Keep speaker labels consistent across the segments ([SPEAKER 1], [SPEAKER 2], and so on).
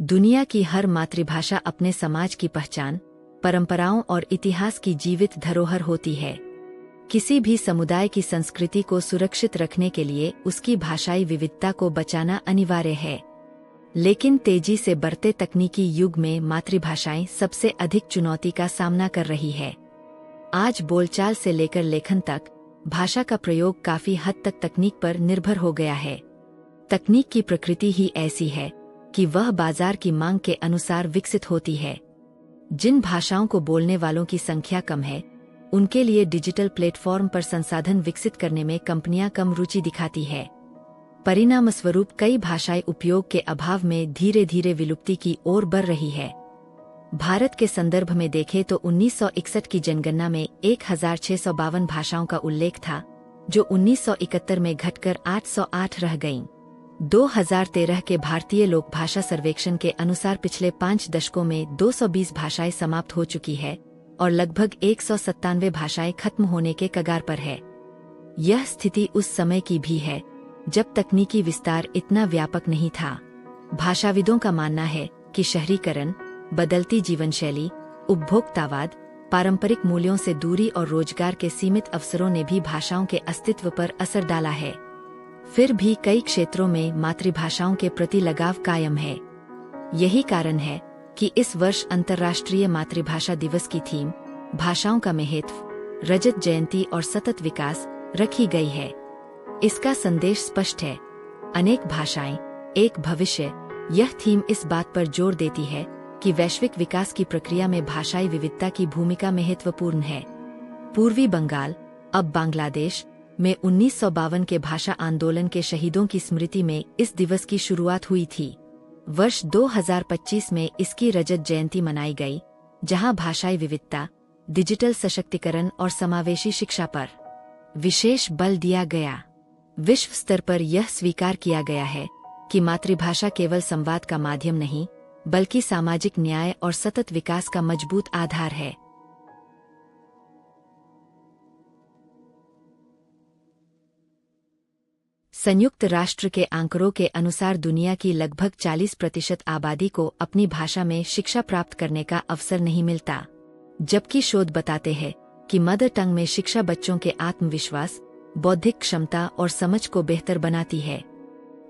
[SPEAKER 1] दुनिया की हर मातृभाषा अपने समाज की पहचान, परंपराओं और इतिहास की जीवित धरोहर होती है। किसी भी समुदाय की संस्कृति को सुरक्षित रखने के लिए उसकी भाषाई विविधता को बचाना अनिवार्य है। लेकिन तेजी से बढ़ते तकनीकी युग में मातृभाषाएं सबसे अधिक चुनौती का सामना कर रही है। आज बोलचाल से लेकर लेखन तक भाषा का प्रयोग काफी हद तक तकनीक पर निर्भर हो गया है। तकनीक की प्रकृति ही ऐसी है कि वह बाजार की मांग के अनुसार विकसित होती है। जिन भाषाओं को बोलने वालों की संख्या कम है, उनके लिए डिजिटल प्लेटफॉर्म पर संसाधन विकसित करने में कंपनियां कम रुचि दिखाती है। परिणामस्वरूप कई भाषाएं उपयोग के अभाव में धीरे धीरे विलुप्ति की ओर बढ़ रही है। भारत के संदर्भ में देखें तो 1961 की जनगणना में 1652 भाषाओं का उल्लेख था, जो 1971 में घटकर 808 रह गईं। 2013 के भारतीय लोक भाषा सर्वेक्षण के अनुसार पिछले 5 दशकों में 220 भाषाएं समाप्त हो चुकी है और लगभग 197 भाषाएं खत्म होने के कगार पर है। यह स्थिति उस समय की भी है जब तकनीकी विस्तार इतना व्यापक नहीं था। भाषाविदों का मानना है कि शहरीकरण, बदलती जीवनशैली, उपभोक्तावाद, पारंपरिक मूल्यों से दूरी और रोजगार के सीमित अवसरों ने भी भाषाओं के अस्तित्व पर असर डाला है। फिर भी कई क्षेत्रों में मातृभाषाओं के प्रति लगाव कायम है। यही कारण है कि इस वर्ष अंतर्राष्ट्रीय मातृभाषा दिवस की थीम भाषाओं का महत्व, रजत जयंती और सतत विकास रखी गई है। इसका संदेश स्पष्ट है, अनेक भाषाएं, एक भविष्य। यह थीम इस बात पर जोर देती है कि वैश्विक विकास की प्रक्रिया में भाषाई विविधता की भूमिका महत्वपूर्ण है। पूर्वी बंगाल, अब बांग्लादेश, में 1952 के भाषा आंदोलन के शहीदों की स्मृति में इस दिवस की शुरुआत हुई थी। वर्ष 2025 में इसकी रजत जयंती मनाई गई, जहां भाषाई विविधता, डिजिटल सशक्तिकरण और समावेशी शिक्षा पर विशेष बल दिया गया। विश्व स्तर पर यह स्वीकार किया गया है कि मातृभाषा केवल संवाद का माध्यम नहीं, बल्कि सामाजिक न्याय और सतत विकास का मजबूत आधार है। संयुक्त राष्ट्र के आंकड़ों के अनुसार दुनिया की लगभग 40% आबादी को अपनी भाषा में शिक्षा प्राप्त करने का अवसर नहीं मिलता, जबकि शोध बताते हैं कि मदर टंग में शिक्षा बच्चों के आत्मविश्वास, बौद्धिक क्षमता और समझ को बेहतर बनाती है।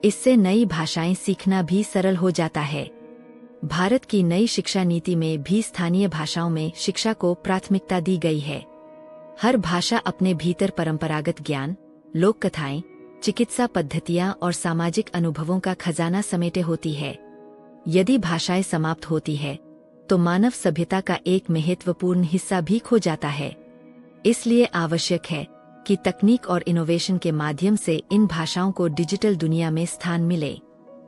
[SPEAKER 1] इससे नई भाषाएं सीखना भी सरल हो जाता है। भारत की नई शिक्षा नीति में भी स्थानीय भाषाओं में शिक्षा को प्राथमिकता दी गई है। हर भाषा अपने भीतर परंपरागत ज्ञान, लोक कथाएं, चिकित्सा पद्धतियां और सामाजिक अनुभवों का खजाना समेटे होती है। यदि भाषाएं समाप्त होती है, तो मानव सभ्यता का एक महत्वपूर्ण हिस्सा भी खो जाता है। इसलिए आवश्यक है कि तकनीक और इनोवेशन के माध्यम से इन भाषाओं को डिजिटल दुनिया में स्थान मिले।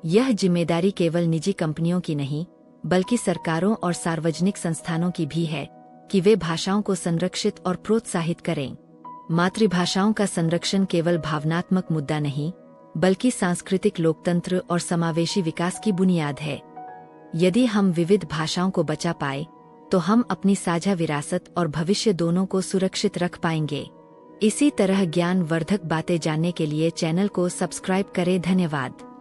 [SPEAKER 1] यह जिम्मेदारी केवल निजी कंपनियों की नहीं, बल्कि सरकारों और सार्वजनिक संस्थानों की भी है कि वे भाषाओं को संरक्षित और प्रोत्साहित करें। मातृभाषाओं का संरक्षण केवल भावनात्मक मुद्दा नहीं, बल्कि सांस्कृतिक लोकतंत्र और समावेशी विकास की बुनियाद है। यदि हम विविध भाषाओं को बचा पाए, तो हम अपनी साझा विरासत और भविष्य दोनों को सुरक्षित रख पाएंगे। इसी तरह ज्ञान वर्धक बातें जानने के लिए चैनल को सब्सक्राइब करें। धन्यवाद।